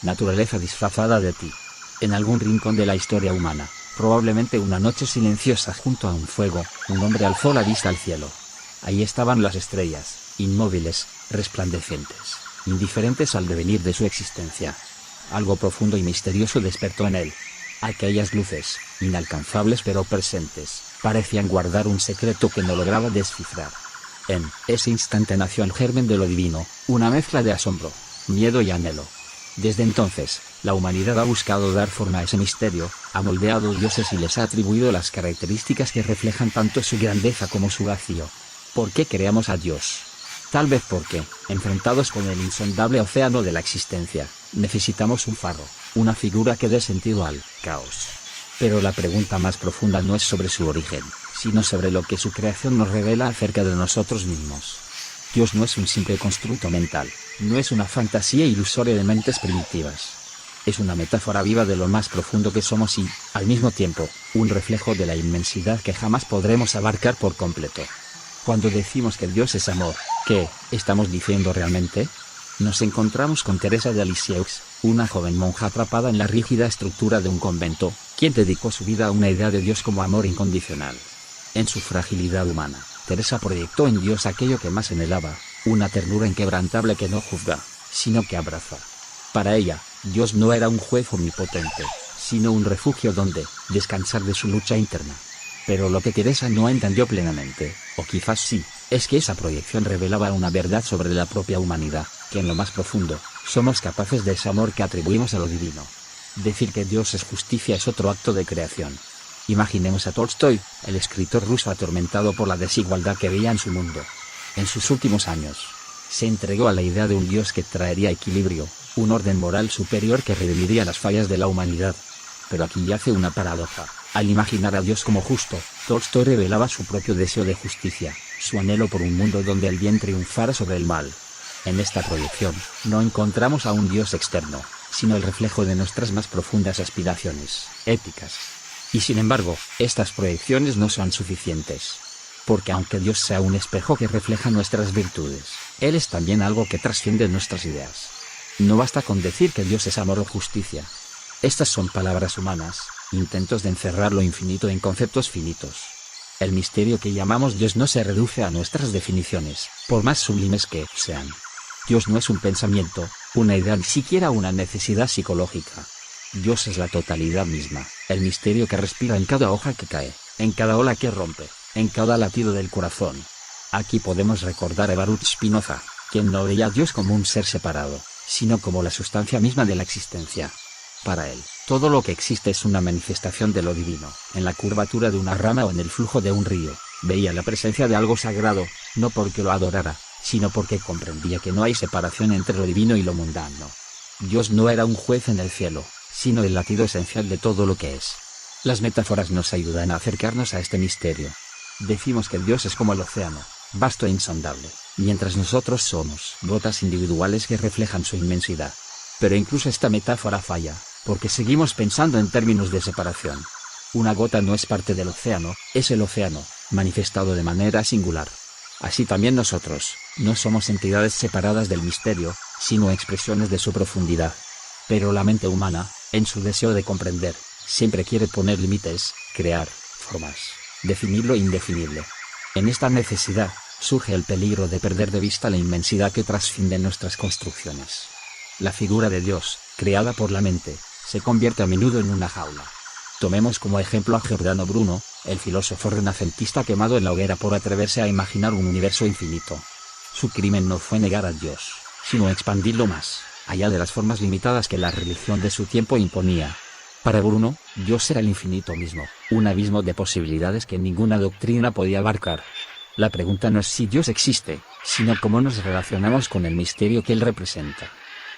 naturaleza disfrazada de ti. En algún rincón de la historia humana, probablemente una noche silenciosa junto a un fuego, un hombre alzó la vista al cielo. Ahí estaban las estrellas, inmóviles, resplandecientes, indiferentes al devenir de su existencia. Algo profundo y misterioso despertó en él. Aquellas luces, inalcanzables pero presentes, parecían guardar un secreto que no lograba descifrar. En ese instante nació el germen de lo divino, una mezcla de asombro, miedo y anhelo. Desde entonces, la humanidad ha buscado dar forma a ese misterio, ha moldeado dioses y les ha atribuido las características que reflejan tanto su grandeza como su vacío. ¿Por qué creamos a Dios? Tal vez porque, enfrentados con el insondable océano de la existencia, necesitamos un faro, una figura que dé sentido al caos. Pero la pregunta más profunda no es sobre su origen, sino sobre lo que su creación nos revela acerca de nosotros mismos. Dios no es un simple constructo mental, no es una fantasía ilusoria de mentes primitivas. Es una metáfora viva de lo más profundo que somos y, al mismo tiempo, un reflejo de la inmensidad que jamás podremos abarcar por completo. Cuando decimos que Dios es amor, ¿qué estamos diciendo realmente? Nos encontramos con Teresa de Lisieux, una joven monja atrapada en la rígida estructura de un convento, quien dedicó su vida a una idea de Dios como amor incondicional. En su fragilidad humana, Teresa proyectó en Dios aquello que más anhelaba, una ternura inquebrantable que no juzga, sino que abraza. Para ella, Dios no era un juez omnipotente, sino un refugio donde descansar de su lucha interna. Pero lo que Teresa no entendió plenamente, o quizás sí, es que esa proyección revelaba una verdad sobre la propia humanidad, que en lo más profundo, somos capaces de ese amor que atribuimos a lo divino. Decir que Dios es justicia es otro acto de creación. Imaginemos a Tolstoy, el escritor ruso atormentado por la desigualdad que veía en su mundo. En sus últimos años, se entregó a la idea de un Dios que traería equilibrio, un orden moral superior que redimiría las fallas de la humanidad. Pero aquí yace una paradoja. Al imaginar a Dios como justo, Tolstoy revelaba su propio deseo de justicia, su anhelo por un mundo donde el bien triunfara sobre el mal. En esta proyección, no encontramos a un Dios externo, sino el reflejo de nuestras más profundas aspiraciones éticas. Y sin embargo, estas proyecciones no son suficientes. Porque aunque Dios sea un espejo que refleja nuestras virtudes, Él es también algo que trasciende nuestras ideas. No basta con decir que Dios es amor o justicia. Estas son palabras humanas, intentos de encerrar lo infinito en conceptos finitos. El misterio que llamamos Dios no se reduce a nuestras definiciones, por más sublimes que sean. Dios no es un pensamiento, una idea ni siquiera una necesidad psicológica. Dios es la totalidad misma, el misterio que respira en cada hoja que cae, en cada ola que rompe, en cada latido del corazón. Aquí podemos recordar a Baruch Spinoza, quien no veía a Dios como un ser separado, sino como la sustancia misma de la existencia. Para él, todo lo que existe es una manifestación de lo divino. En la curvatura de una rama o en el flujo de un río, veía la presencia de algo sagrado, no porque lo adorara, sino porque comprendía que no hay separación entre lo divino y lo mundano. Dios no era un juez en el cielo, sino el latido esencial de todo lo que es. Las metáforas nos ayudan a acercarnos a este misterio. Decimos que Dios es como el océano, vasto e insondable, mientras nosotros somos gotas individuales que reflejan su inmensidad. Pero incluso esta metáfora falla, porque seguimos pensando en términos de separación. Una gota no es parte del océano, es el océano, manifestado de manera singular. Así también nosotros, no somos entidades separadas del misterio, sino expresiones de su profundidad. Pero la mente humana, en su deseo de comprender, siempre quiere poner límites, crear formas, definir lo indefinible. En esta necesidad, surge el peligro de perder de vista la inmensidad que trasciende nuestras construcciones. La figura de Dios, creada por la mente, se convierte a menudo en una jaula. Tomemos como ejemplo a Giordano Bruno, el filósofo renacentista quemado en la hoguera por atreverse a imaginar un universo infinito. Su crimen no fue negar a Dios, sino expandirlo más, allá de las formas limitadas que la religión de su tiempo imponía. Para Bruno, Dios era el infinito mismo, un abismo de posibilidades que ninguna doctrina podía abarcar. La pregunta no es si Dios existe, sino cómo nos relacionamos con el misterio que Él representa.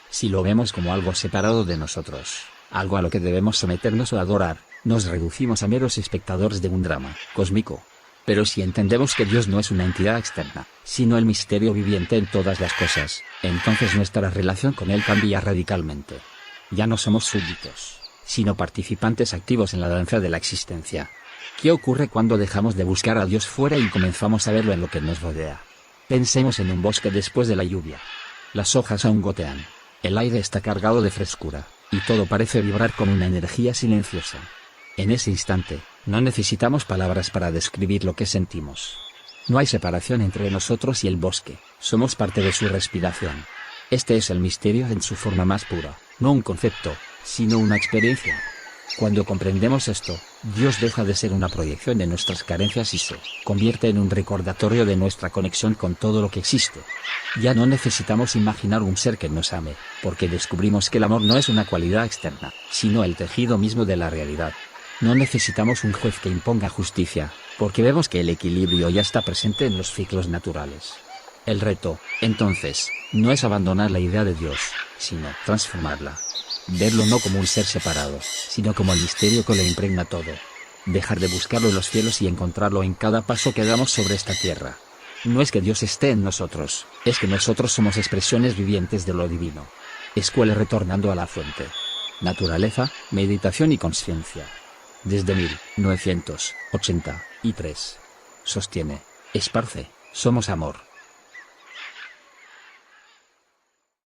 Si lo vemos como algo separado de nosotros, algo a lo que debemos someternos o adorar, nos reducimos a meros espectadores de un drama cósmico. Pero si entendemos que Dios no es una entidad externa, sino el misterio viviente en todas las cosas, entonces nuestra relación con Él cambia radicalmente. Ya no somos súbditos, sino participantes activos en la danza de la existencia. ¿Qué ocurre cuando dejamos de buscar a Dios fuera y comenzamos a verlo en lo que nos rodea? Pensemos en un bosque después de la lluvia. Las hojas aún gotean. El aire está cargado de frescura, y todo parece vibrar con una energía silenciosa. En ese instante, no necesitamos palabras para describir lo que sentimos. No hay separación entre nosotros y el bosque, somos parte de su respiración. Este es el misterio en su forma más pura, no un concepto, sino una experiencia. Cuando comprendemos esto, Dios deja de ser una proyección de nuestras carencias y se convierte en un recordatorio de nuestra conexión con todo lo que existe. Ya no necesitamos imaginar un ser que nos ame, porque descubrimos que el amor no es una cualidad externa, sino el tejido mismo de la realidad. No necesitamos un juez que imponga justicia, porque vemos que el equilibrio ya está presente en los ciclos naturales. El reto, entonces, no es abandonar la idea de Dios, sino transformarla. Verlo no como un ser separado, sino como el misterio que le impregna todo. Dejar de buscarlo en los cielos y encontrarlo en cada paso que damos sobre esta tierra. No es que Dios esté en nosotros, es que nosotros somos expresiones vivientes de lo divino. Escuela retornando a la fuente. Naturaleza, meditación y conciencia. Desde 1983. Sostiene. Esparce. Somos amor.